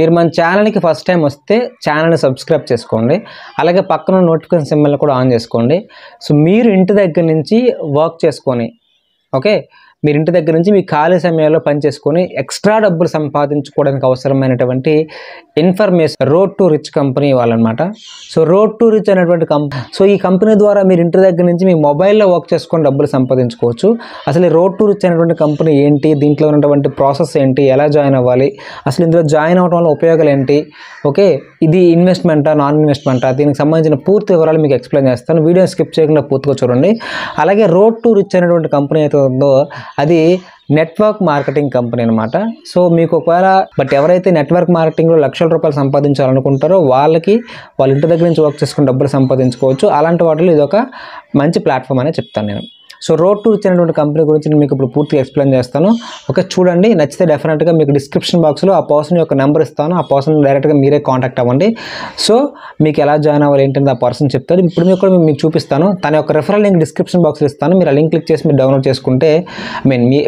మీరు మన ఛానల్‌కి ఫస్ట్ టైం వస్తే ఛానల్‌ని సబ్స్క్రైబ్ చేసుకోండి. అలాగే పక్కన నోటిఫికేషన్ సింబల్‌ని కూడా ఆన్ చేసుకోండి. సో మీరు ఇంటి దగ్గర నుంచి వర్క్ చేసుకొని ఓకే. మీరు ఇంటి దగ్గర నుంచి మీ ఖాళీ సమయాల్లో పని చేసుకొని ఎక్స్ట్రా డబ్బులు సంపాదించుకోవడానికి అవసరమైనటువంటి information road to rich company వాళ్ళనమాట. సో రోడ్ టు రిచ్ అనేటువంటి సో ఈ కంపెనీ ద్వారా మీరు ఇంటి దగ్గర నుంచి మీ మొబైల్లో వర్క్ చేసుకొని డబ్బులు సంపాదించుకోవచ్చు. అసలు ఈ రోడ్ టు రిచ్ అనేటువంటి కంపెనీ ఏంటి, దీంట్లో ఉన్నటువంటి ప్రాసెస్ ఏంటి, ఎలా జాయిన్ అవ్వాలి, అసలు ఇందులో జాయిన్ అవ్వడం వల్ల ఉపయోగాలు ఏంటి, ఓకే ఇది ఇన్వెస్ట్మెంటా నాన్ ఇన్వెస్ట్మెంటా, దీనికి సంబంధించిన పూర్తి వివరాలు మీకు ఎక్స్ప్లెయిన్ చేస్తాను. వీడియో స్కిప్ చేయకుండా పూర్తిగా చూడండి. అలాగే రోడ్ టు రిచ్ అనేటువంటి కంపెనీ అయితే ఉందో అది నెట్వర్క్ మార్కెటింగ్ కంపెనీ అనమాట. సో మీకు ఒకవేళ ఎవరైతే నెట్వర్క్ మార్కెటింగ్లో లక్షల రూపాయలు సంపాదించాలనుకుంటారో వాళ్ళ ఇంటి దగ్గర నుంచి వర్క్ చేసుకుని డబ్బులు సంపాదించుకోవచ్చు. అలాంటి వాటిలో ఇది ఒక మంచి ప్లాట్ఫామ్ అనే చెప్తాను నేను. సో రోడ్ టు రిచ్ అనేటువంటి కంపెనీ గురించి నేను మీకు ఇప్పుడు పూర్తిగా ఎక్స్ప్లెయిన్ చేస్తాను. ఓకే చూడండి, నచ్చితే డెఫినెట్గా మీకు డిస్క్రిప్షన్ బాక్స్లో ఆ పర్సన్ యొక్క నెంబర్ ఇస్తాను. ఆ పర్సన్ డైరెక్ట్గా మీరే కాంటాక్ట్ అవ్వండి. సో మీకు ఎలా జాయిన్ అవ్వాలి ఏంటంటే ఆ పర్సన్ చెప్తారు. ఇప్పుడు మీకు చూపిస్తాను. తన యొక్క రెఫరల్ లింక్ డిస్క్రిప్షన్ బాక్స్లో ఇస్తాను. మీరు ఆ లింక్ క్లిక్ చేసి మీరు డౌన్లోడ్ చేసుకుంటే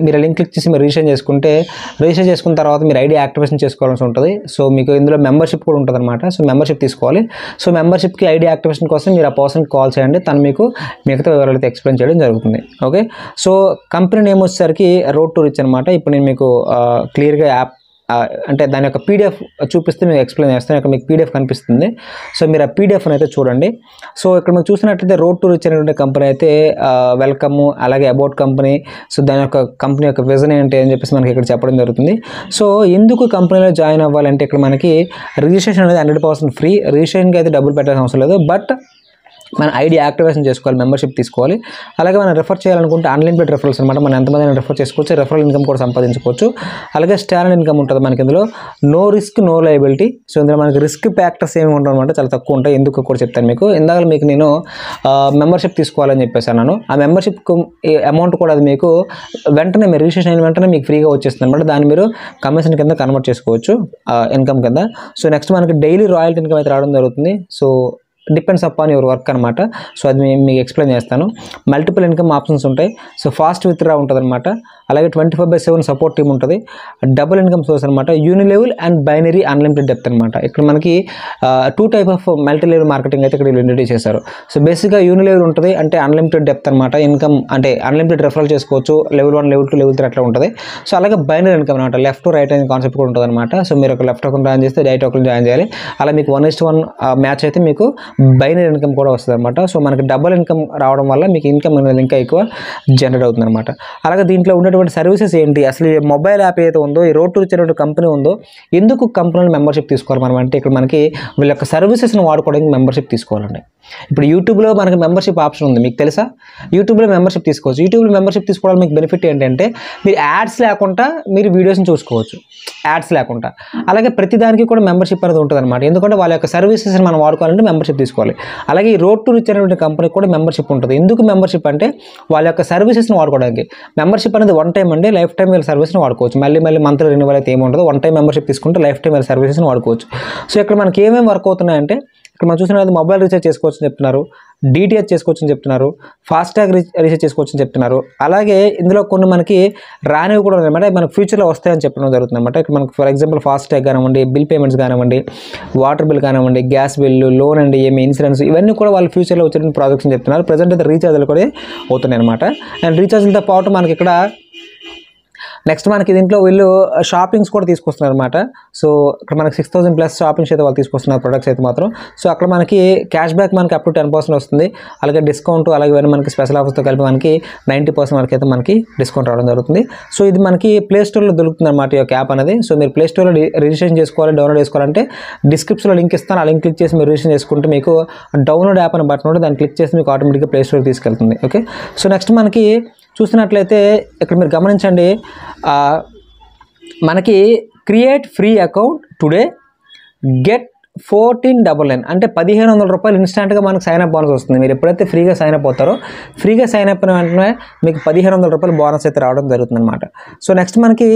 మీరు ఆ లింక్ క్లిక్ చేసి మీరు రిజిస్టర్ చేసుకున్న తర్వాత మీరు ఐడి యాక్టివేషన్ చేసుకోవాల్సి ఉంటుంది. సో మీకు ఇందులో మెంబర్షిప్ కూడా ఉంటుంది అనమాట. సో మెంబర్షిప్ తీసుకోవాలి. సో మెంబర్షిప్కి ఐడి యాక్టివేషన్ కోసం మీరు ఆ పర్సన్కి కాల్ చేయండి. తను మీకు మిగతా వివరాలు అయితే ఎక్స్ప్లెయిన్ చేయడం జరుగుతుంది. ఓకే సో కంపెనీ నేమ్ వచ్చేసరికి రోడ్ టు రిచ్ అనమాట. ఇప్పుడు నేను మీకు క్లియర్గా యాప్ అంటే దాని యొక్క పీడిఎఫ్ చూపిస్తే మీకు ఎక్స్ప్లెయిన్ చేస్తాను. ఇక్కడ మీకు పీడిఎఫ్ కనిపిస్తుంది. సో మీరు ఆ పీడిఎఫ్ని అయితే చూడండి. సో ఇక్కడ మీకు చూసినట్లయితే రోడ్ టు రిచ్ అనేటువంటి కంపెనీ అయితే వెల్కమ్, అలాగే అబౌట్ కంపెనీ, సో దాని యొక్క కంపెనీ యొక్క విజన్ ఏంటి అని చెప్పేసి మనకి ఇక్కడ చెప్పడం జరుగుతుంది. సో ఎందుకు కంపెనీలో జాయిన్ అవ్వాలంటే ఇక్కడ మనకి రిజిస్ట్రేషన్ అనేది 100% ఫ్రీ. రిజిస్ట్రేషన్కి అయితే డబ్బులు పెట్టాల్సిన అవసరం లేదు. బట్ మన ఐడి యాక్టివేషన్ చేసుకోవాలి, మెంబర్షిప్ తీసుకోవాలి. అలాగే మనం రెఫర్ చేయాలనుకుంటే అన్లిమిటెడ్ రెఫరల్స్ అనమాట. మనం ఎంతమంది రెఫర్ చేసుకోవచ్చు, రెఫరల్ ఇన్కమ్ కూడా సంపాదించుకోవచ్చు. అలాగే స్టాండర్డ్ ఇన్కమ్ ఉంటుంది మనకి ఇందులో. No risk no liability. So ఇందులో మనకి రిస్క్ ఫ్యాక్టర్స్ ఏమి ఉండవు అనమాట, చాలా తక్కువ ఉంటాయి. ఎందుకు కూడా చెప్తాను మీకు. ఇందాక మీకు నేను మెంబర్షిప్ తీసుకోవాలని చెప్పేసాను. ఆ మెంబర్షిప్ అమౌంట్ కూడా అది మీకు వెంటనే మీరు రిజిస్ట్రేషన్ అయిన వెంటనే మీకు ఫ్రీగా వచ్చేస్తుంది అనమాట. దాన్ని మీరు కమిషన్ కింద కన్వర్ట్ చేసుకోవచ్చు ఇన్కమ్ కింద. సో నెక్స్ట్ మనకి డైలీ రాయల్టీ ఇన్కమ్ అయితే రావడం జరుగుతుంది. So depends upon your work అనమాట. సో అది మీకు ఎక్స్ప్లెయిన్ చేస్తాను. మల్టిపుల్ ఇన్కమ్ ఆప్షన్స్ ఉంటాయి. సో ఫాస్ట్ విత్డ్రా ఉంటుంది అనమాట. అలాగే 24/7 సపోర్ట్ టీమ్ ఉంటుంది. డబుల్ ఇన్కమ్ సోర్స్ అనమాట. యూనిలెవెల్ అండ్ బైనరీ అన్లిమిటెడ్ డెప్త్ అనమాట. ఇక్కడ మనకి 2 type of multi level marketing అయితే ఇక్కడ ఇంట్రడ్యూస్ చేశారు. సో బేసిక్గా యూనిలెవెల్ ఉంటుంది అంటే అన్లిమిటెడ్ డెప్త్ అనమాట. ఇన్కమ్ అంటే అన్లిమిటెడ్ రెఫరల్ చేసుకోవచ్చు. లెవెల్ 1, లెవెల్ 2, లెవెల్ 3 అట్లా ఉంటుంది. సో అలాగే బైనరీ ఇన్కమ్ అనమాట. లెఫ్ట్ టు రైట్ అనే కాన్సెప్ట్ కూడా ఉంటుంది అనమాట. సో మీరు ఒక లెఫ్ట్ అకౌంట్ జాయిన్ చేస్తే రైట్ అకౌంట్ జాయిన్ చేయాలి. అలా మీకు 1:1 మ్యాచ్ అయితే మీకు బైనరీ ఇన్కమ్ కూడా వస్తుంది అనమాట. సో మనకి డబుల్ ఇన్కమ్ రావడం వల్ల మీకు ఇన్కమ్ అనేది ఇంకా ఎక్కువ జనరేట్ అవుతుంది అనమాట. అలాగే దీంట్లో ఉన్నటువంటి సర్వీసెస్ ఏంటి, అసలు ఈ మొబైల్ యాప్ ఏదైతే ఉందో, ఈ రోడ్ టు రిచ్ అనేటువంటి కంపెనీ ఉందో, ఎందుకు కంపెనీలో మెంబర్షిప్ తీసుకోవాలి మనం అంటే ఇక్కడ మనకి వీళ్ళ యొక్క సర్వీసెస్ని వాడుకోవడానికి మెంబర్షిప్ తీసుకోవాలండి. ఇప్పుడు యూట్యూబ్లో మనకి మెంబర్షిప్ ఆప్షన్ ఉంది, మీకు తెలుసా? యూట్యూబ్లో మెంబర్షిప్ తీసుకోవచ్చు. యూట్యూబ్లో మెంబర్షిప్ తీసుకోవడం మీకు బెనిఫిట్ ఏంటంటే మీరు యాడ్స్ లేకుండా మీరు వీడియోస్ని చూసుకోవచ్చు, యాడ్స్ లేకుండా. అలాగే ప్రతిదానికి కూడా మెంబర్షిప్ అనేది ఉంటుంది అనమాట. ఎందుకంటే వాళ్ళ యొక్క సర్వీసెస్ని మనం వాడుకోవాలంటే మెంబర్షిప్ తీసుకోవాలి. అలాగే ఈ రోడ్ టు రిచ్ అనేటువంటి కంపెనీకి కూడా మెంబర్షిప్ ఉంటుంది. ఎందుకు మెంబర్షిప్ అంటే వాళ్ళ యొక్క సర్వీసెస్ని వాడుకోవడానికి. మెంబర్షిప్ అనేది 1 టైం అండి, లైఫ్ టైం వీళ్ళ సర్వీస్ని వాడుకోవచ్చు. మళ్ళీ మంత్లీ రెన్యువల్ అయితే ఏమి ఉండదు. 1 టైం మెంబర్షిప్ తీసుకుంటే లైఫ్ టైం వీళ్ళ సర్వీసెస్ని వాడుకోవచ్చు. సో ఇక్కడ మనకి ఏమేమి వర్క్ అవుతున్నాయంటే ఇక్కడ మనం చూసినది మొబైల్ రీఛార్జ్ చేసుకోవచ్చు అని చెప్తున్నారు, డిటిహెచ్ చేసుకోవచ్చు అని చెప్తున్నారు, ఫాస్టాగ్ రీఛార్జ్ చేసుకోవచ్చు అని చెప్తున్నారు. అలాగే ఇందులో కొన్ని మనకి రానివి కూడా ఉన్నాయన్నమాట, మనకు ఫ్యూచర్లో వస్తాయని చెప్పడం జరుగుతుంది అనమాట. ఇక్కడ మనకు ఫర్ ఎగ్జాంపుల్ ఫాస్టాగ్ కానివ్వండి, బిల్ పేమెంట్స్ కానివ్వండి, వాటర్ బిల్ కానివ్వండి, గ్యాస్ బిల్లు, లోన్ అండి, ఇన్సూరెన్స్, ఇవన్నీ కూడా వాళ్ళు ఫ్యూచర్లో వచ్చే ప్రాజెక్ట్స్ అని చెప్తున్నారు. ప్రజెంట్ అయితే రీఛార్జ్లు కూడా అవుతున్నాయి అనమాట. అండ్ రీఛార్జ్లతో పాటు మనకి ఇక్కడ నెక్స్ట్ మనకి దీంట్లో వీళ్ళు షాపింగ్స్ కూడా తీసుకొస్తున్నారు అనమాట. సో ఇక్కడ మనకి 6,000+ షాపింగ్స్ అయితే వాళ్ళు తీసుకొస్తున్నారు ప్రొడక్ట్స్ అయితే మాత్రం. సో అక్కడ మనకి క్యాష్ బ్యాక్ మనకి అప్ టు 10% వస్తుంది. అలాగే డిస్కౌంట్ అలాగే ఇవన్నీ మనకి స్పెషల్ ఆఫర్స్తో కలిపి మనకి 90% వరకు అయితే మనకి డిస్కౌంట్ రావడం జరుగుతుంది. సో ఇది మనకి ప్లే స్టోర్లో దొరుకుతుంది అనమాట ఈ యొక్క యాప్ అనేది. సో మీరు ప్లే స్టోర్లో రిజిస్ట్రేషన్ చేసుకోవాలి, డౌన్లోడ్ చేసుకోవాలంటే డిస్క్రిప్షన్లో లింక్ ఇస్తాను. ఆ లింక్ క్లిక్ చేసి మీరు రిజిస్ట్రేషన్ చేసుకుంటే మీకు డౌన్లోడ్ యాప్ అని బటన్ ఉంటుంది, దాన్ని క్లిక్ చేసి మీకు ఆటోమేటిక్గా ప్లే స్టోర్కి తీసుకెళ్తుంది. ఓకే సో నెక్స్ట్ మనకి చూసినట్లయితే ఇక్కడ మీరు గమనించండి, మనకి create free account today get 1499 అంటే 1,500 రూపాయలు ఇన్స్టాంట్గా మనకు సైన్ అప్ బోనస్ వస్తుంది. మీరు ఎప్పుడైతే ఫ్రీగా సైన్ అప్ అవుతారో, ఫ్రీగా సైన్ అప్ అయిన వెంటనే మీకు 1,500 రూపాయలు బోనస్ అయితే రావడం జరుగుతుంది అనమాట. సో నెక్స్ట్ మనకి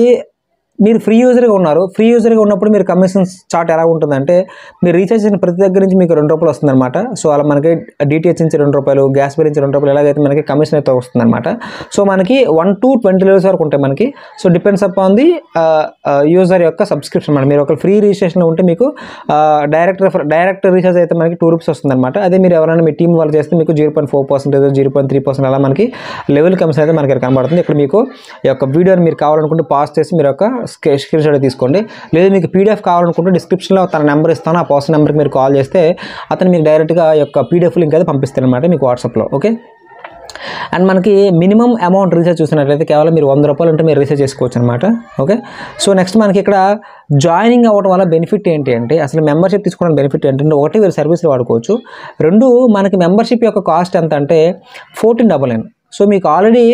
మీరు ఫ్రీ యూజర్గా ఉన్నారు. ఫ్రీ యూజర్గా ఉన్నప్పుడు మీరు కమిషన్స్ చార్ట్ ఎలా ఉంటుందంటే మీరు రీఛార్జ్ చేసిన ప్రతి దగ్గర నుంచి మీకు ₹2 వస్తుందన్నమాట. సో అలా మనకి DTH నుంచి ₹2, గ్యాస్ బిల్ నుంచి ₹2 ఎలాగైతే మనకి కమిషన్ అయితే వస్తుందన్నమాట. సో మనకి 1 to 20 లెవెల్స్ వరకు ఉంటాయి మనకి. So depends upon the user యొక్క సబ్స్క్రిప్షన్ అన్నమాట. మీరు ఒక ఫ్రీ రిజిస్ట్రేషన్లో ఉంటే మీకు డైరెక్ట్ రీఛార్జ్ అయితే మనకి ₹2 వస్తుందన్నమాట. అదే మీరు ఎవరైనా మీ టీం వాళ్ళు చేస్తే మీకు 0.4%, 0.3% అలా మనకి లెవెల్ కమిషన్ అయితే మనకి కనబడుతుంది. ఇక్కడ మీకు ఈ యొక్క వీడియోని మీరు కావాలనుకుంటే పాజ్ చేసి మీరు ఒక స్క్రీన్ షాట్ తీసుకోండి. లేదు మీకు PDF కావాలనుకుంటే డిస్క్రిప్షన్లో తన నెంబర్ ఇస్తాను, ఆ పర్సన్ నెంబర్కి మీరు కాల్ చేస్తే అతను మీకు డైరెక్ట్గా ఈ యొక్క PDF లింక్ అయితే పంపిస్తారనమాట మీకు వాట్సాప్లో. ఓకే, అండ్ మనకి మినిమం అమౌంట్ రీఛార్జ్ చూసినట్లయితే కేవలం మీరు ₹100 ఉంటే మీరు రీఛార్జ్ చేసుకోవచ్చు అనమాట. ఓకే, సో నెక్స్ట్ మనకి ఇక్కడ జాయినింగ్ అవ్వడం వల్ల బెనిఫిట్ ఏంటి అంటే, అసలు మెంబర్షిప్ తీసుకోవడానికి బెనిఫిట్ ఏంటంటే, ఒకటి మీరు సర్వీస్లు వాడుకోవచ్చు, రెండు మనకి మెంబర్షిప్ యొక్క కాస్ట్ ఎంత అంటే 1499. సో మీకు ఆల్రెడీ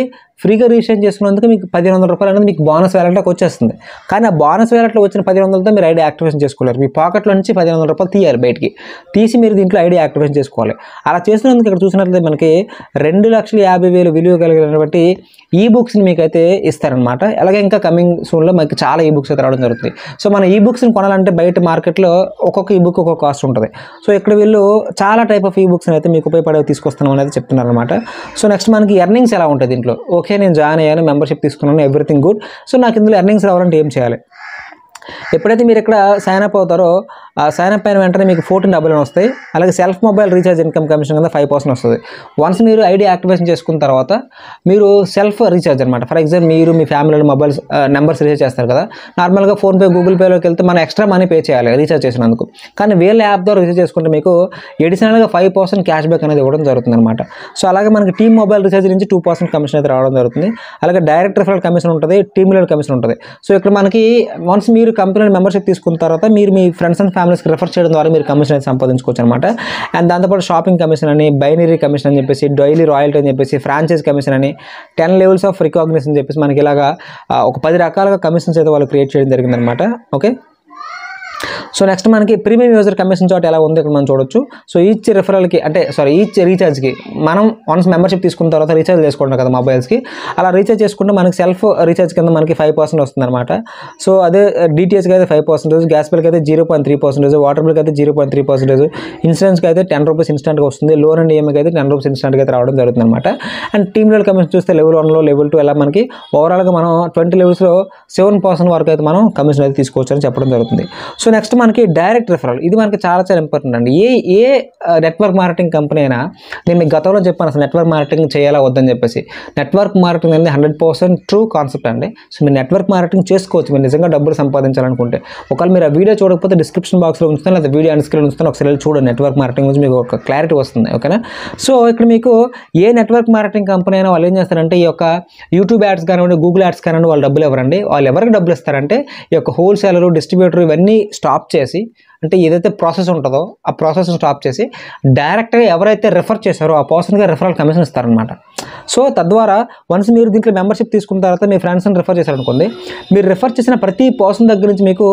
ఫ్రీగా రిజిస్ట్రేషన్ చేసుకున్నందుకు మీకు ₹1,500 అనేది మీకు బోనస్ వ్యాలెట్లోకి వచ్చేస్తుంది. కానీ ఆ బోనస్ వ్యాలెట్లో వచ్చిన 1,500తో మీరు ఐడి యాక్టివేషన్ చేసుకోలేరు. మీ పాకెట్లో నుంచి ₹1,500 తీయాలి, బయటికి తీసి మీరు దీంట్లో ఐడి యాక్టివేషన్ చేసుకోవాలి. అలా చేసినందుకు ఇక్కడ చూసినట్లయితే మనకి 2,50,000 విలువ కలిగినటువంటి ఈబుక్స్ని మీకైతే ఇస్తారనమాట. అలాగే ఇంకా కమింగ్ సూన్లో మనకి చాలా ఈబుక్స్ అయితే రావడం జరుగుతుంది. సో మన ఈబుక్స్ని కొనాలంటే బయట మార్కెట్లో ఒక్కొక్క ఈబుక్ ఒక్కొక్క కాస్ట్ ఉంటుంది. సో ఇక్కడ వీళ్ళు చాలా టైప్ ఆఫ్ ఈబుక్స్ని అయితే మీకు ఉపయోగపడేవి తీసుకొస్తున్నాం అనేది చెప్తున్నారు అనమాట. సో నెక్స్ట్ మనకి ఎర్నింగ్స్ ఎలా ఉంటుంది దీంట్లో. ఓకే, నేను జాయిన్ అయ్యాను, మెంబర్షిప్ తీసుకున్నాను, ఎవ్రీథింగ్ గుడ్. సో నాకు ఇందులో ఎర్నింగ్స్ రావాలంటే ఏం చేయాలి? ఎప్పుడైతే మీరు ఇక్కడ సైన్ అప్ అవుతారో సైన్ అప్ అయిన వెంటనే మీకు 1499 వస్తాయి. అలాగే self mobile recharge income commission కింద 5% వస్తుంది. వన్స్ మీరు ఐడి యాక్టివేషన్ చేసుకున్న తర్వాత మీరు సెల్ఫ్ రీఛార్జ్ అనమాట. ఫర్ ఎగ్జాంపుల్ మీరు మీ ఫ్యామిలీలో మొబైల్స్ నెంబర్స్ రీఛార్జ్ చేస్తారు కదా, నార్మల్గా ఫోన్పే, గూగుల్ పేలోకి వెళ్తే మనం ఎక్స్ట్రా మనీ పే చేయాలి రీఛార్జ్ చేసినందుకు. కానీ వీళ్ళ యాప్ ద్వారా రీఛార్జ్ చేసుకుంటే మీకు ఎడిషనల్గా 5% క్యాష్ బ్యాక్ అనేది ఇవ్వడం జరుగుతుంది అనమాట. సో అలాగే మనకి టీమ్ మొబైల్ రీఛార్జ్ నుంచి 2% కమిషన్ అయితే రావడం జరుగుతుంది. అలాగే డైరెక్ట్ రిఫరల్ కమిషన్ ఉంటుంది, టీమ్ లీడర్ కమిషన్ ఉంటుంది. సో ఇక్కడ మనకి వన్స్ మీరు కంపెనీ మెంబర్షిప్ తీసుకున్న తర్వాత మీరు మీ ఫ్రెండ్స్ అండ్ ఫ్యామిలీస్కి రిఫర్ చేయడం ద్వారా మీరు కమిషన్ అయితే సంపాదించుకోవచ్చు అనమాట. అండ్ దాంతోపాటు షాపింగ్ కమిషన్ అని, బైనరీ కమిషన్ అని చెప్పేసి, డైలీ రాయల్టీ అని చెప్పేసి, ఫ్రాంచైజ్ కమిషన్ అని, 10 లెవెల్స్ ఆఫ్ రికాగ్నిషన్ అని చెప్పేసి మనకి ఇలాగా ఒక 10 రకాలుగా కమిషన్స్ అయితే వాళ్ళు క్రియేట్ చేయడం జరిగిందనమాట. ఓకే, సో నెక్స్ట్ మనకి ప్రీమియం యూజర్ కమిషన్ చార్ట్ ఎలా ఉంది ఇక్కడ మనం చూడొచ్చు. సో ఈచ్ రిఫరల్కి ఈచ్ రీఛార్జ్కి మనం వన్స్ మెంబర్షిప్ తీసుకున్న తర్వాత రీఛార్జ్ చేసుకుంటాం కదా మొబైల్స్కి, అలా రీఛార్జ్ చేసుకుంటే మనకి సెల్ఫ్ రీఛార్జ్ కింద మనకి 5% వస్తుంది అనమాట. సో అదే DTHకి అయితే 5%, గ్యాస్ బిల్కి అయితే 0.3%, వాటర్ బిల్కి అయితే 0.3%, ఇన్సూరెన్స్కి అయితే ₹10 ఇన్స్టెంట్గా వస్తుంది, లోన్ అండ్ EMIకి అయితే ₹10 ఇన్స్టెంట్గా అయితే రావడం జరుగుతుంది అనమాట. అండ్ టీమ్ లెవెల్ కమిషన్ చూస్తే లెవెల్ 1లో, లెవెల్ 2 ఎలా మనకి ఓవరాల్గా మనం 20 లెవెల్స్లో 7% వరకు అయితే మనం కమిషన్ అయితే తీసుకోవచ్చు అని చెప్పడం జరుగుతుంది. సో నెక్స్ట్ మనకి డైరెక్ట్ రిఫరల్, ఇది మనకి చాలా చాలా ఇంపార్టెంట్ అండి. ఏ నెట్వర్క్ మార్కెటింగ్ కంపెనీ అయినా, నేను మీకు గతంలో చెప్పాను అసలు నెట్వర్క్ మార్కెటింగ్ చేయాలా వద్దని చెప్పేసి. నెట్వర్క్ మార్కెటింగ్ అనేది 100% ట్రూ కాన్సెప్ట్ అండి. సో మీరు నెట్వర్క్ మార్కెటింగ్ చేసుకోవచ్చు మీరు నిజంగా డబ్బులు సంపాదించాలనుకుంటే. ఒకవేళ మీరు ఆ వీడియో చూడకపోతే డిస్క్రిప్షన్ బాక్స్లో ఉంచుతాను, లేదా వీడియో స్క్రీన్ ఉంచుతాను, ఒకసారి చూడండి. నెట్వర్క్ మార్కెటింగ్ గురించి మీకు ఒక క్లారిటీ వస్తుంది. ఓకేనా? సో ఇక్కడ మీకు ఏ నెట్వర్క్ మార్కెటింగ్ కంపెనీ అయినా వాళ్ళు ఏం చేస్తారంటే, ఈ యొక్క యూట్యూబ్ యాడ్స్ కానివ్వండి, గూగుల్ యాడ్స్ కానివ్వండి, వాళ్ళు డబ్బులు ఎవరండి, వాళ్ళు ఎవరికి డబ్బులు ఇస్తారంటే ఈ యొక్క హోల్సేలర్, డిస్ట్రిబ్యూటర్ ఇవన్నీ స్టాప్ చేసి, అంటే ఏదైతే ప్రాసెస్ ఉంటుందో ఆ ప్రాసెస్ని స్టాప్ చేసి డైరెక్ట్గా ఎవరైతే రిఫర్ చేశారో ఆ పర్సన్గా రిఫరల్ కమిషన్ ఇస్తారనమాట. సో తద్వారా వన్స్ మీరు దీంట్లో మెంబర్షిప్ తీసుకున్న తర్వాత మీ ఫ్రెండ్స్ని రిఫర్ చేశారనుకోండి, మీరు రిఫర్ చేసిన ప్రతి పర్సన్ దగ్గర నుంచి మీకు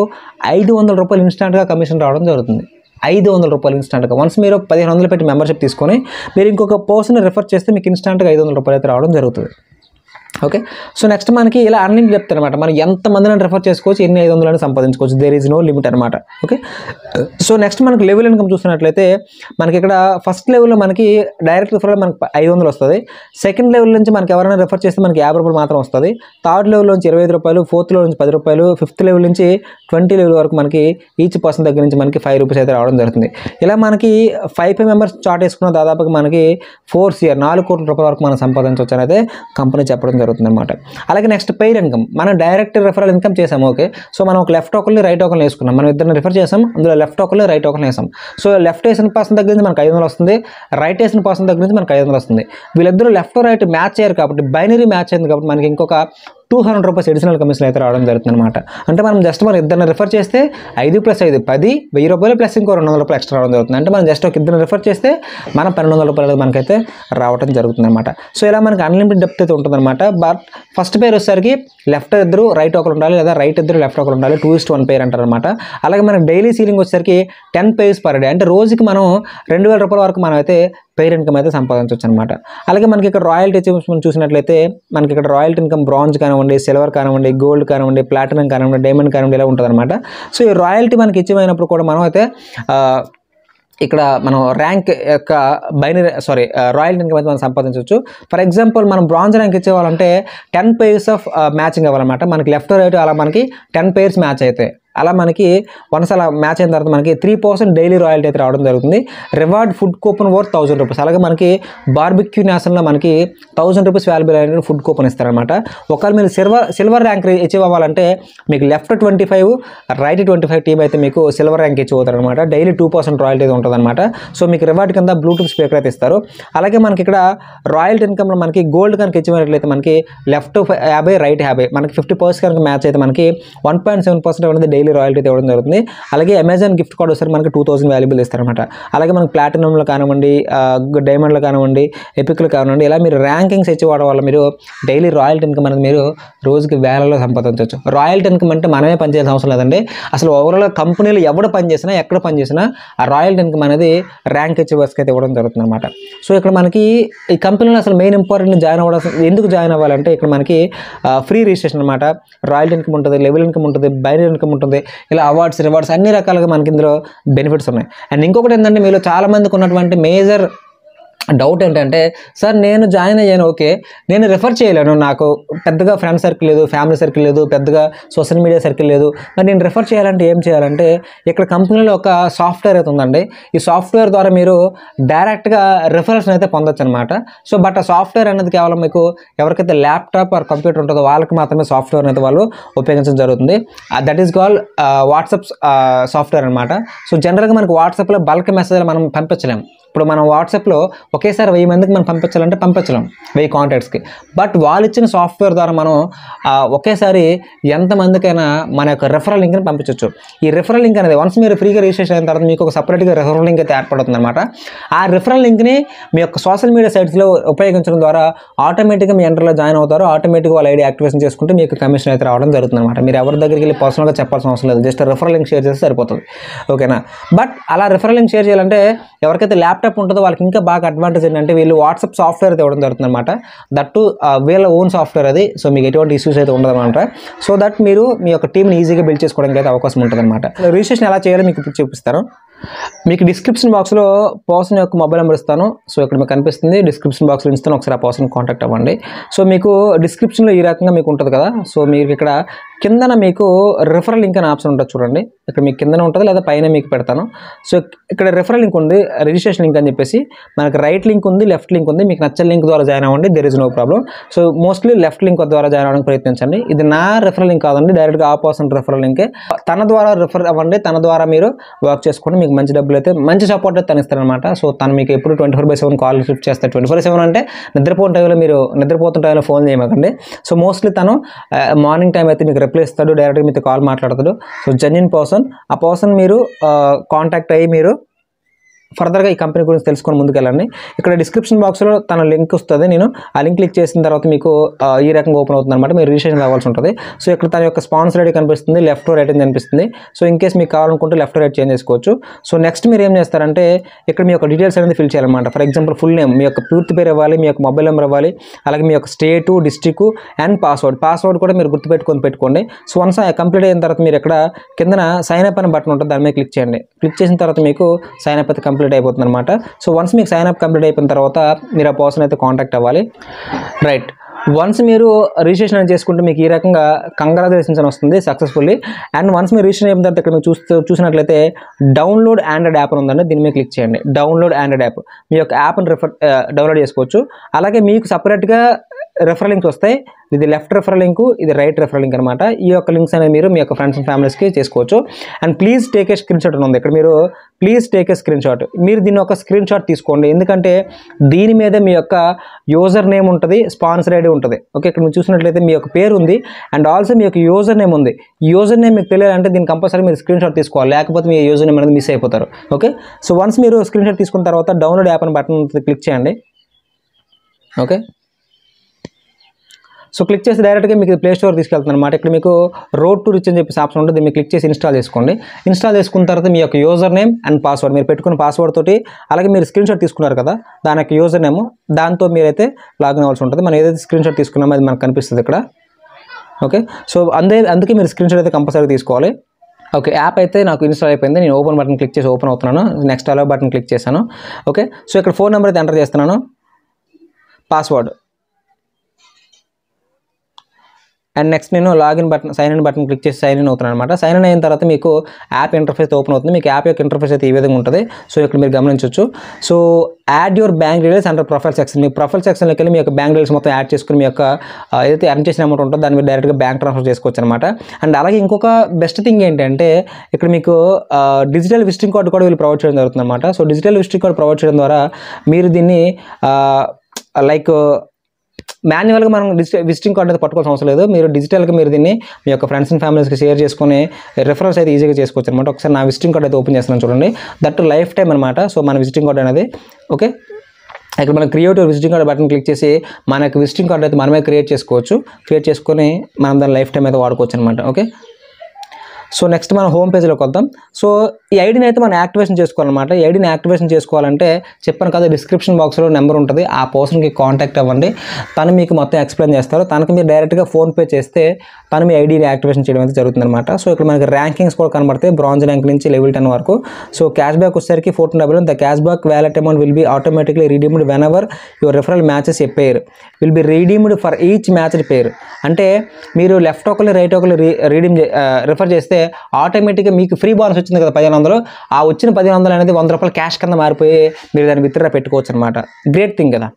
₹500 ఇన్స్టాంట్గా కమిషన్ రావడం జరుగుతుంది. ₹500 ఇన్స్టాంట్గా. వన్స్ మీరు 1500 పెట్టి మెంబర్షిప్ తీసుకొని మీరు ఇంకొక పర్సన్ రిఫర్ చేస్తే మీకు ఇన్స్టాంట్గా ₹500 అయితే రావడం జరుగుతుంది. ఓకే, సో నెక్స్ట్ మనకి ఇలా అన్లిమిటెడ్ చెప్తారనమాట. మనం ఎంతమందిని రిఫర్ చేసుకోవచ్చు, ఎన్ని 500 సంపాదించుకోవచ్చు, దేర్ ఈజ్ నో లిమిట్ అనమాట. ఓకే, సో నెక్స్ట్ మనకి లెవెల్ ఇన్కమ్ చూస్తున్నట్లయితే మనకి ఇక్కడ ఫస్ట్ లెవెల్లో మనకి డైరెక్ట్ రిఫర్ మనకి 500 వస్తుంది. సెకండ్ లెవెల్ నుంచి మనకి ఎవరైనా రిఫర్ చేస్తే మనకి ₹50 మాత్రం వస్తుంది. థర్డ్ లెవెల్ నుంచి ₹25, ఫోర్త్ లెవెల్ నుంచి ₹10, ఫిఫ్త్ లెవెల్ నుంచి 20 లెవెల్ వరకు మనకి ఈచ్ పర్సన్ దగ్గర నుంచి మనకి ₹5 అయితే రావడం జరుగుతుంది. ఇలా మనకి 5 మెంబర్స్ చార్ట్ వేసుకున్న దాదాపుగా మనకి 4 CR ₹4 కోట్ల వరకు మనం సంపాదించవచ్చు అనేది కంపెనీ చెప్పడం జరుగుతుంది అనమాట. అలాగే నెక్స్ట్ పెయిడ్ ఇన్కమ్, మనం డైరెక్ట్ రిఫరల్ ఇన్కమ్ చేసాము. ఓకే, సో మనం ఒక లెఫ్ట్ టోకల్ని, రైట్ టోకల్ని వేసుకున్నాం. మనం ఇద్దరిని రిఫర్ చేసాం, అందులో లెఫ్ట్ టోకల్ని, రైట్ టోకల్ని వేసాం. సో లెఫ్ట్ వేసిన పర్సన్ దగ్గర నుంచి మనకు 500 వస్తుంది, రైట్ వేసిన పర్సన్ దగ్గర నుంచి మనకు 500 వస్తుంది. వీళ్ళిద్దరూ లెఫ్ట్ రైట్ మ్యాచ్ అయ్యారు కాబట్టి, బైనరీ మ్యాచ్ అయింది కాబట్టి మనకి ఇంకొక ₹200 అడిషనల్ కమిషన్ అయితే రావడం జరుగుతుంది అనమాట. అంటే మనం జస్ట్ మనం ఇద్దరిని రిఫర్ చేస్తే 5 + 5 10, ₹1000 ప్లస్ ఇంకో ₹200 ఎక్స్ట్రా రావడం జరుగుతుంది. అంటే మనం జస్ట్ ఒక ఇద్దరిని రిఫర్ చేస్తే మనం ₹1200 మనకైతే రావడం జరుగుతుంది అనమాట. సో ఇలా మనకి అన్లిమిటెడ్ డెప్త్ అయితే ఉంటుందన్నమాట. బట్ ఫస్ట్ పేర్ వచ్చేసరికి లెఫ్ట్ ఇద్దరు రైట్ ఒకరు ఉండాలి, లేదా రైట్ ఇద్దరు లెఫ్ట్ ఒకరు ఉండాలి. 2:1 పేర్ అంటారు అనమాట. అలాగే మనకి డైలీ సీలింగ్ వచ్చేసరికి 10 పేర్స్ పర్ డే, అంటే రోజుకి మనం ₹2000 వరకు మనం అయితే పెయిర్ ఇన్కమ్ అయితే సంపాదించవచ్చు అనమాట. అలాగే మనకి ఇక్కడ రాయల్టీ అచీవ్మెంట్స్ చూసినట్లయితే మనకి ఇక్కడ రాయల్టీ ఇన్కమ్ బ్రాంజ్ కానివ్వండి, సిల్వర్ కానివ్వండి, గోల్డ్ కానివ్వండి, ప్లాటినం కానివ్వండి, డైమండ్ కానివ్వండి ఇలా ఉంటుంది అనమాట. సో ఈ రాయల్టీ మనకి అచీవ్ అయినప్పుడు కూడా మనం అయితే ఇక్కడ మనం ర్యాంక్ యొక్క రాయల్టీ ఇన్కమ్ అయితే మనం సంపాదించవచ్చు. ఫర్ ఎగ్జాంపుల్ మనం బ్రాంజ్ ర్యాంక్ ఇచ్చేవాళ్ళంటే 10 pairs ఆఫ్ మ్యాచింగ్ అవ్వాలన్నమాట. మనకి లెఫ్ట్ రైట్ అలా మనకి 10 pairs మ్యాచ్ అవుతాయి. అలా మనకి వన్స్ అలా మ్యాచ్ అయిన తర్వాత మనకి 3% డైలీ రాయల్టీ అయితే రావడం జరుగుతుంది. Reward food coupon worth 1000 rupees. అలాగే మనకి బార్బిక్యూ నేషన్లో మనకి 1000 రూపీస్ వాల్యుబుల్ అయిన ఫుడ్ కూపన్ ఇస్తారనమాట. ఒకవేళ మీరు సిల్వర్ ర్యాంక్ అచీవ్ అవ్వాలంటే మీకు లెఫ్ట్ 25 రైట్ 25 టీమ్ అయితే మీకు సిల్వర్ ర్యాంక్ అచీవ్ అవుతారు అనమాట. డైలీ 2% రాయల్టీ అయితే ఉంటుంది అనమాట. సో మీకు రివార్డ్ కింద బ్లూటూత్ స్పీకర్ అయితే ఇస్తారు. అలాగే మనకి ఇక్కడ రాయల్టీ ఇన్కమ్లో మనకి గోల్డ్ కనుక అచీవ్ అయినట్లయితే మనకి లెఫ్ట్ 50 రైట్ 50 మనకి 50% కనుక మ్యాచ్ అయితే మనకి 1.7% అనేది డైలీ రాయల్టీ ఇవ్వడం జరుగుతుంది. అలాగే అమెజాన్ గిఫ్ట్ కార్డ్ వస్తే మనకి 2000 వాల్యుబుల్ ఇస్తారనమాట. అలాగే మనకి ప్లాటినంలో కానివ్వండి, డైమండ్లో కానివ్వండి, ఎపిక్లో కానివ్వండి, ఇలా మీరు ర్యాంకింగ్స్ ఇచ్చేవాడడం వల్ల మీరు డైలీ రాయల్టీ ఇన్కమ్ అనేది మీరు రోజుకి వేలలో సంపాదించవచ్చు. రాయల్టీ ఇన్కమ్ అంటే మనమే పనిచేయాల్సిన అవసరం లేదండి. అసలు ఓవరాల్ కంపెనీలు ఎవరు పనిచేసినా ఎక్కడ పనిచేసినా ఆ రాయల్టీ ఇన్కమ్ అనేది ర్యాంక్ అచీవర్స్కి అయితే ఇవ్వడం జరుగుతుంది అనమాట. సో ఇక్కడ మనకి ఈ కంపెనీలో అసలు మెయిన్ ఇంపార్టెంట్ ఎందుకు జాయిన్ అవ్వాలంటే ఇక్కడ మనకి ఫ్రీ రిజిస్ట్రేషన్ అనమాట. రాయల్టీ ఇన్కమ్ ఉంటుంది, లెవెల్ ఇన్కమ్ ఉంటుంది, బైనరీ ఇన్కమ్ ఉంటుంది, ఇలా అవార్డ్స్ రివార్డ్స్ అన్ని రకాలుగా మనకి ఇందులో బెనిఫిట్స్ ఉన్నాయి. అండ్ ఇంకొకటి ఏంటంటే మీలో చాలామందికి ఉన్నటువంటి మేజర్ డౌట్ ఏంటంటే, సార్ నేను జాయిన్ అయ్యాను, ఓకే, నేను రిఫర్ చేయలేను, నాకు పెద్దగా ఫ్రెండ్ సర్కిల్ లేదు, ఫ్యామిలీ సర్కిల్ లేదు, పెద్దగా సోషల్ మీడియా సర్కిల్ లేదు, మరి నేను రిఫర్ చేయాలంటే ఏం చేయాలంటే ఇక్కడ కంపెనీలో ఒక సాఫ్ట్వేర్ అయితే ఉందండి. ఈ సాఫ్ట్వేర్ ద్వారా మీరు డైరెక్ట్గా రిఫరల్స్ అయితే పొందొచ్చు అనమాట. సో బట్ ఆ సాఫ్ట్వేర్ అనేది కేవలం మీకు ఎవరికైతే ల్యాప్టాప్ ఆర్ కంప్యూటర్ ఉంటుందో వాళ్ళకి మాత్రమే సాఫ్ట్వేర్ అయితే వాళ్ళు ఉపయోగించడం జరుగుతుంది. That is called WhatsApp software అనమాట. సో జనరల్గా మనకు వాట్సాప్లో బల్క్ మెసేజ్లు మనం పంపించలేము. ఇప్పుడు మనం వాట్సాప్లో ఒకేసారి 1000 మందికి మనం పంపించాలంటే పంపించలేం, 1000 కాంటాక్ట్స్కి. బట్ వాళ్ళు ఇచ్చిన సాఫ్ట్వేర్ ద్వారా మనం ఒకేసారి ఎంతమందికైనా మన యొక్క రెఫరల్ లింక్ని పంపించవచ్చు. ఈ రెఫరల్ లింక్ అనేది వన్స్ మీరు ఫ్రీగా రిజిస్ట్రేషన్ అయిన తర్వాత మీకు ఒక సపరేట్గా రెఫరల్ లింక్ అయితే ఏర్పడుతుంది అనమాట. ఆ రెఫరల్ లింక్ని మీ యొక్క సోషల్ మీడియా సైట్స్లో ఉపయోగించడం ద్వారా ఆటోమేటిక్గా మీ ఎంటర్లో జాయిన్ అవుతారు. ఆటోమేటిక్గా వాళ్ళ ఐడి యాక్టివేషన్ చేసుకుంటే మీకు కమిషన్ అయితే రావడం జరుగుతుంది అనమాట. మీరు ఎవరి దగ్గరికి వెళ్ళి పర్సనల్గా చెప్పాల్సిన అవసరం లేదు, జస్ట్ రెఫరల్ లింక్ షేర్ చేస్తే సరిపోతుంది, ఓకేనా. బట్ అలా రెఫరల్ లింక్ షేర్ చేయాలంటే ఎవరికైతే ల్యాప్టాప్ ఉంటుందో వాళ్ళకి ఇంకా బాగా అడ్వాంటేజ్ ఏంటంటే వీళ్ళు వాట్సాప్ సాఫ్ట్వేర్ అయితే ఇవ్వడం జరుగుతుంది అనమాట. దట్టు వీళ్ళ ఓన్ సాఫ్ట్వేర్ అది. సో మీకు ఎటువంటి ఇష్యూస్ అయితే ఉండదు అనమాట. సో దట్ మీరు మీ యొక్క టీంని ఈజీగా బిల్డ్ చేసుకోవడానికి అయితే అవకాశం ఉంటుంది అనమాట. రిజిస్ట్రేషన్ ఎలా చేయాలో మీకు ఇప్పుడు చూపిస్తాను. మీకు డిస్క్రిప్షన్ బాక్స్లో పర్సన్ యొక్క మొబైల్ నెంబర్ ఇస్తాను. సో ఇక్కడ మీకు కనిపిస్తుంది, డిస్క్రిప్షన్ బాక్స్లో ఇస్తాను, ఒకసారి ఆ పర్సన్ కాంటాక్ట్ అవ్వండి. సో మీకు డిస్క్రిప్షన్లో ఈ రకంగా మీకు ఉంటుంది కదా. సో మీకు ఇక్కడ కిందన మీకు రిఫరల్ లింక్ అనే ఆప్షన్ ఉంటుంది చూడండి. ఇక్కడ మీకు కిందన ఉంటుంది లేదా పైన మీకు పెడతాను. సో ఇక్కడ రిఫరల్ లింక్ ఉంది, రిజిస్ట్రేషన్ లింక్ అని చెప్పేసి మనకి రైట్ లింక్ ఉంది, లెఫ్ట్ లింక్ ఉంది. మీకు నచ్చే లింక్ ద్వారా జాయిన్ అవ్వండి, there is no problem. So mostly left link ద్వారా జాయిన్ అవ్వడానికి ప్రయత్నించండి. ఇది నా రిఫరల్ లింక్ కాదండి, డైరెక్ట్గా ఆ పర్సన్ రిఫరల్ లింకే. తన ద్వారా రిఫర్ అవ్వండి, తన ద్వారా మీరు వర్క్ చేసుకోండి. మీకు మంచి డబ్బులు అయితే మంచి సపోర్ట్ అయితే తను ఇస్తారనమాట. సో తను మీకు ఎప్పుడు 24/7 కాల్ లిఫ్ట్ చేస్తారు. 24/7 అంటే నిద్రపోతున్న టైంలో మీరు నిద్రపోతున్న టైంలో ఫోన్ చేయమాకండి. సో మోస్ట్లీ తను మార్నింగ్ టైం అయితే మీకు రిప్లై ఇస్తాడు, డైరెక్ట్గా మీతో కాల్ మాట్లాడతాడు. So genuine person. ఆ పర్సన్ మీరు కాంటాక్ట్ అయ్యి మీరు ఫర్దర్గా ఈ కంపెనీ గురించి తెలుసుకొని ముందుకెళ్ళండి. ఇక్కడ డిస్క్రిప్షన్ బాక్స్లో తన లింక్ వస్తుంది. నేను ఆ లింక్ క్లిక్ చేసిన తర్వాత మీకు ఈ రకంగా ఓపెన్ అవుతుంది అనమాట. మీరు రిజిస్ట్రేషన్ కావాల్సి ఉంటుంది. సో ఇక్కడ తన యొక్క స్పాన్సర్ ఐడి కనిపిస్తుంది, లెఫ్ట్ రైట్ అని కనిపిస్తుంది. సో ఇన్ కేస్ మీకు కావాలనుకుంటే లెఫ్ట్ రైట్ చేంజ్ చేసుకోవచ్చు. సో నెక్స్ట్ మీరు ఏం చేస్తారంటే ఇక్కడ మీ యొక్క డీటెయిల్స్ అనేది ఫిల్ చేయాలన్నమాట. ఫర్ ఎగ్జాంపుల్ ఫుల్ నేమ్, మీ యొక్క పూర్తి పేరు ఇవ్వాలి, మీ యొక్క మొబైల్ నెంబర్ ఇవ్వాలి, అలాగే మీ యొక్క స్టేటు, డిస్ట్రిక్ట్ అండ్ పాస్వర్డ్ కూడా మీరు పెట్టుకోండి. సో వన్స్ కంప్లీట్ అయిన తర్వాత మీరు ఇక్కడ కిందన సైన్ అప్ అనే బటన్ ఉంటుంది, దాని మీద క్లిక్ చేయండి. క్లిక్ చేసిన తర్వాత మీకు సైన్ అప్ అయితే కంప్లీట్ అయిపోతుంది అనమాట. సో వన్స్ మీకు సైన్ అప్ కంప్లీట్ అయిపోయిన తర్వాత మీరు ఆ పర్సన్ అయితే కాంటాక్ట్ అవ్వాలి. రైట్, వన్స్ మీరు రిజిస్ట్రేషన్ చేసుకుంటే మీకు ఈ రకంగా కంగ్రాచులేషన్స్ అని వస్తుంది సక్సెస్ఫుల్లీ. అండ్ వన్స్ మీరు రిజిస్ట్రేషన్ అయిన తర్వాత ఇక్కడ మీరు చూసినట్లయితే డౌన్లోడ్ ఆండ్రాయిడ్ యాప్ అని ఉందండి, దీని మీద క్లిక్ చేయండి. డౌన్లోడ్ ఆండ్రాయిడ్ యాప్, మీ యొక్క యాప్ని డౌన్లోడ్ చేసుకోవచ్చు. అలాగే మీకు సపరేట్గా రెఫరల్ లింక్స్ వస్తాయి. ఇది లెఫ్ట్ రెఫరల్ లింక్, ఇది రైట్ రెఫరల్ లింక్ అనమాట. ఈ యొక్క లింక్స్ అనేది మీరు మీ యొక్క ఫ్రెండ్స్ అండ్ ఫ్యామిలీస్కి చేసుకోవచ్చు. And please take a screen shot అని ఉంది ఇక్కడ, మీరు please take a screen shot. మీరు దీన్ని ఒక స్క్రీన్ షాట్ తీసుకోండి, ఎందుకంటే దీని మీద మీ యొక్క యూజర్ నేమ్ ఉంటుంది, స్పాన్సర్ ఐడి ఉంటుంది. ఓకే, ఇక్కడ మీరు చూసినట్లయితే మీ యొక్క పేరు ఉంది అండ్ ఆల్సో మీ యొక్క యూజర్ నేమ్ ఉంది. ఈ యూజర్ నేమ్ మీకు తెలియాలంటే దీన్ని కంపల్సరీ మీరు స్క్రీన్ షాట్ తీసుకోవాలి, లేకపోతే మీ యూజర్ నేమ్ అనేది మిస్ అయిపోతారు. ఓకే, సో వన్స్ మీరు స్క్రీన్ షాట్ తీసుకున్న తర్వాత డౌన్లోడ్ యాప్ అని బటన్ క్లిక్ చేయండి. ఓకే, సో క్లిక్ చేసి డైరెక్ట్గా మీకు ప్లే స్టోర్ తీసుకెళ్తుంది అనమాట. ఇక్కడ మీకు రోడ్ టు రిచ్ అని చెప్పేసి ఆప్షన్ ఉంటుంది, మీరు క్లిక్ చేసి ఇన్స్టాల్ చేసుకోండి. ఇన్స్టాల్ చేసుకున్న తర్వాత మీ యొక్క యూజర్ నేమ్ అండ్ పాస్వర్డ్, మీరు పెట్టుకున్న పాస్వర్డ్ తోటి, అలాగే మీరు స్క్రీన్ షాట్ తీసుకున్నారు కదా దాని యొక్క యూజర్ నేమ్, దాంతో మీరైతే లాగిన్ అవ్వాల్సి ఉంటుంది. మనం ఏదైతే స్క్రీన్ షాట్ తీసుకున్నామో అది మనకు కనిపిస్తుంది ఇక్కడ. ఓకే, సో అందుకే మీరు స్క్రీన్ షాట్ అయితే కంపల్సరీ తీసుకోవాలి. ఓకే, యాప్ అయితే నాకు ఇన్స్టాల్ అయిపోయింది. నేను ఓపెన్ బటన్ క్లిక్ చేసి ఓపెన్ అవుతున్నాను. నెక్స్ట్ అలౌ బటన్ క్లిక్ చేశాను. ఓకే, సో ఇక్కడ ఫోన్ నెంబర్ అయితే ఎంటర్ చేస్తున్నాను, పాస్వర్డ్, అండ్ నెక్స్ట్ నేను login button sign in button click చేసి సైన్ ఇన్ అవుతున్నాను అనమాట. సైన్ ఇన్ అయిన తర్వాత మీకు యాప్ ఇంటర్ఫేస్ ఓపెన్ అవుతుంది. మీకు యాప్ యొక్క ఇంటర్ఫేస్ అయితే ఈ విధంగా ఉంటుంది. సో ఇక్కడ మీరు గమనించవచ్చు. So add your bank details under profile section, మీ ప్రొఫైల్ సెక్షన్లోకి వెళ్ళి మీ యొక్క బ్యాంక్ డీటెయిల్స్ మొత్తం యాడ్ చేసుకుని మీ యొక్క ఏదైతే ఎర్న్ చేసిన అమౌంట్ ఉంటుందో దాన్ని మీరు డైరెక్ట్గా బ్యాంక్ ట్రాన్స్ఫర్ చేసుకోవచ్చు అనమాట. అండ్ అలాగే ఇంకొక బెస్ట్ థింగ్ ఏంటంటే ఇక్కడ మీకు డిజిటల్ విజిటింగ్ కార్డు కూడా వీళ్ళు ప్రొవైడ్ చేయడం జరుగుతుంది అనమాట. So digital visiting card provide చేయడం ద్వారా మీరు దీన్ని లైక్ మాన్యువల్గా మనం విజిటింగ్ కార్డ్ అయితే పట్టుకోవాల్సిన అవసరం లేదు. మీరు డిజిటల్గా మీరు దీన్ని మీ యొక్క ఫ్రెండ్స్ అండ్ ఫ్యామిలీస్కి షేర్ చేసుకుని రెఫరెన్స్ అయితే ఈజీగా చేసుకోవచ్చు అనమాట. ఒకసారి నా విజిటింగ్ కార్డ్ అయితే ఓపెన్ చేస్తున్నాను చూడండి. దట్ లైఫ్ టైం అనమాట. సో మన విజిటింగ్ కార్డ్ అనేది ఓకే, ఇక్కడ మనం create visiting card button click చేసి మనకు విజిటింగ్ కార్డ్ అయితే మనమే క్రియేట్ చేసుకోవచ్చు. క్రియేట్ చేసుకొని మనం దాని లైఫ్ టైం అయితే వాడుకోవచ్చు అనమాట. ఓకే, సో నెక్స్ట్ మనం హోమ్ పేజ్లోకి వద్దాం. సో ఈ ఐడిని అయితే మనం యాక్టివేషన్ చేసుకోవాలన్నమాట. ఈ ఐడిని యాక్టివేషన్ చేసుకోవాలంటే చెప్పాను కదా డిస్క్రిప్షన్ బాక్స్లో నెంబర్ ఉంటుంది, ఆ పర్సన్కి కాంటాక్ట్ అవ్వండి. తను మీకు మొత్తం ఎక్స్ప్లెయిన్ చేస్తారు. తనకి మీరు డైరెక్ట్గా ఫోన్పే చేస్తే తను మీ ఐడిని యాక్టివేషన్ చేయడం అయితే జరుగుతుందన్నమాట. సో ఇక్కడ మనకి ర్యాంకింగ్స్ కూడా కనబడతాయి, బ్రాంజ్ ర్యాంక్ నుంచి లెవెల్ 10 వరకు. సో క్యాష్ బ్యాక్ వచ్చేసరికి 14 the cash back wallet amount will be automatically redeemed whenever your referral matches a pair will be redeemed for each matched pair. అంటే మీరు left ఒకళ్ళు right ఒకళ్ళు refer చేస్తే ఆటోమేటిక్గా మీకు ఫ్రీ బోనస్ వచ్చింది కదా 1500, ఆ వచ్చిన 1500 అనేది 100 రూపాయలు క్యాష్ కింద మారిపోయి మీరు దాన్ని విత్డ్రా పెట్టుకోవచ్చు అనమాట. గ్రేట్ థింగ్ కదా.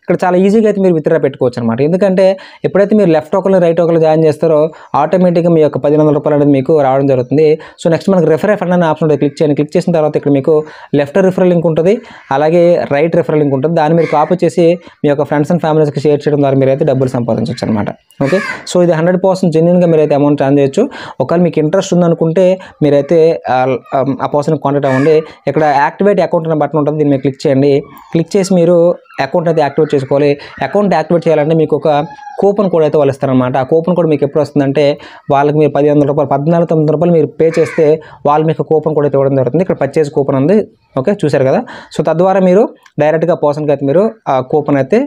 ఇక్కడ చాలా ఈజీగా అయితే మీరు విత్డ్రా పెట్టుకోవచ్చు అనమాట. ఎందుకంటే ఎప్పుడైతే మీరు లెఫ్ట్ ఒకళ్ళు రైట్ ఒకళ్ళు జాయిన్ చేస్తారో ఆటోమేటిక్గా మీ యొక్క 1500 రూపాయలు అనేది మీకు రావడం జరుగుతుంది. సో నెక్స్ట్ మనకు రిఫర్ ఫండ్ అనే ఆప్షన్ ఉంటుంది, క్లిక్ చేయండి. క్లిక్ చేసిన తర్వాత ఇక్కడ మీకు లెఫ్ట్ రిఫరల్ లింక్ ఉంటుంది, అలాగే రైట్ రిఫరల్ లింక్ ఉంటుంది. దాన్ని మీరు కాపీ చేసి మీ యొక్క ఫ్రెండ్స్ అండ్ ఫ్యామిలీస్కి షేర్ చేయడం ద్వారా మీరైతే డబ్బులు సంపాదించవచ్చు అనమాట. ఓకే, సో ఇది 100% జెన్యూన్గా మీరైతే అమౌంట్ ట్రాన్ చేయొచ్చు. ఒకవేళ మీకు ఇంట్రెస్ట్ ఉందనుకుంటే మీరైతే ఆ పర్సన్కి కాంటాక్ట్ అవ్వండి. ఇక్కడ యాక్టివేట్ అకౌంట్ అనే బటన్ ఉంటుంది, దీన్ని మీరు క్లిక్ చేయండి. క్లిక్ చేసి మీరు అకౌంట్ అయితే యాక్టివేట్ చేసుకోవాలి. అకౌంట్ యాక్టివేట్ చేయాలంటే మీకు ఒక కూపన్ కోడ్ అయితే వాళ్ళు ఇస్తారనమాట. ఆ కూపన్ కోడ్ మీకు ఎప్పుడు వస్తుందంటే వాళ్ళకి మీరు 1500 రూపాయలు 14,900 రూపాయలు మీరు పే చేస్తే వాళ్ళు మీకు కూపన్ కోడ్ అయితే ఇవ్వడం జరుగుతుంది. ఇక్కడ పర్చేజ్ కూపన్ ఉంది. ఓకే, చూశారు కదా. సో తద్వారా మీరు డైరెక్ట్గా పర్సన్కి అయితే మీరు ఆ కూపన్ అయితే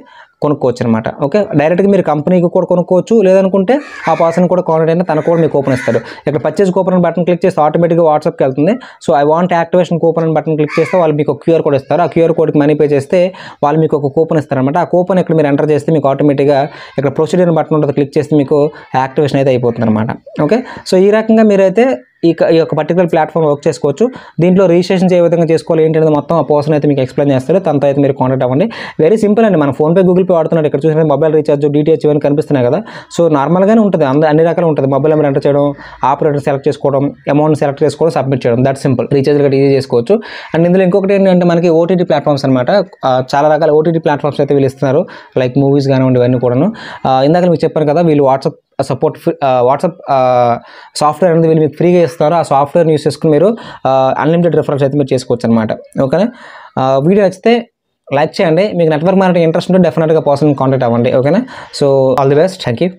కొనుక్కోవచ్చు అనమాట. ఓకే, డైరెక్ట్గా మీరు కంపెనీకి కూడా కొనుక్కోవచ్చు, లేదనుకుంటే ఆ పర్సన్ కూడా కాంటాక్ట్ అయినా తన కూడా మీకు కూపన్ ఇస్తాడు. ఇక్కడ పర్చేజ్ కూపన్ బటన్ క్లిక్ చేస్తే ఆటోమేటిక్గా వాట్సాప్కి వెళ్తుంది. So I want activation coupon button click చేస్తే వాళ్ళు మీకు ఒక క్యూఆర్ కోడ్ ఇస్తారు. ఆ క్యూఆర్ కోడ్కి మనీ పే చేస్తే వాళ్ళు మీకు ఒక కూపన్ ఇస్తారనమాట. ఆ కూపన్ ఇక్కడ మీరు ఎంటర్ చేస్తే మీకు ఆటోమేటిక్గా ఇక్కడ ప్రొసీడర్ బటన్ ఉంటుంది, క్లిక్ చేస్తే మీకు యాక్టివేషన్ అయితే అయిపోతుంది అనమాట. ఓకే, సో ఈ రకంగా మీరైతే ఈ యొక్క పర్టికులర్ ప్లాట్ఫామ్ వర్క్ చేసుకోవచ్చు. దీంట్లో రిజిస్ట్రేషన్ ఏ విధంగా చేసుకోవాలి ఏంటనేది మొత్తం ఆ పర్సన్ అయితే మీకు ఎక్స్ప్లెయిన్ చేస్తారు. తనతో అయితే మీరు కాంటాక్ట్ అవ్వండి. వెరీ సింపుల్ అండి. మన ఫోన్పే గూగుల్ పే వాడుతున్నాడు. ఇక్కడ చూసిన మొబైల్ రీఛార్జ్ డిటిహెచ్ ఇవన్నీ కనిపిస్తున్నాయి కదా. సో నార్మల్గానే ఉంటుంది, అన్ని రకాలు ఉంటుంది. మొబైల్ నెంబర్ ఎంటర్ చేయడం, ఆపరేటర్ సెలెక్ట్ చేసుకోవడం, అమౌంట్ సెలెక్ట్ చేసుకోవడం, సబ్మిట్ చేయడం, దట్ సింపుల్. రీఛార్జ్ కూడా ఈజీ చేసుకోవచ్చు. అండ్ ఇందులో ఇంకొకటి ఏంటంటే మనకి ఓటీటీ ప్లాట్ఫామ్స్ అనమాట. చాలా రకాల ఓటీటీ ప్లాట్ఫామ్స్ అయితే వీళ్ళు ఇస్తున్నారు, లైక్ మూవీస్ కానివ్వండి ఇవన్నీ కూడాను. ఇందాక మీకు చెప్పాను కదా వీళ్ళు వాట్సాప్ సాఫ్ట్వేర్ అనేది వీళ్ళు మీకు ఫ్రీగా ఇస్తారు. ఆ సాఫ్ట్వేర్ని యూస్ చేసుకుని మీరు అన్లిమిటెడ్ రిఫరల్స్ అయితే మీరు చేసుకోవచ్చు అనమాట. ఓకేనా, వీడియో నచ్చితే లైక్ చేయండి. మీకు నెట్వర్క్ మార్కెటింగ్ ఇంట్రెస్ట్ ఉంటే డెఫినెట్గా పర్సన్ కాంటాక్ట్ అవ్వండి. ఓకేనా, so all the best, thank you.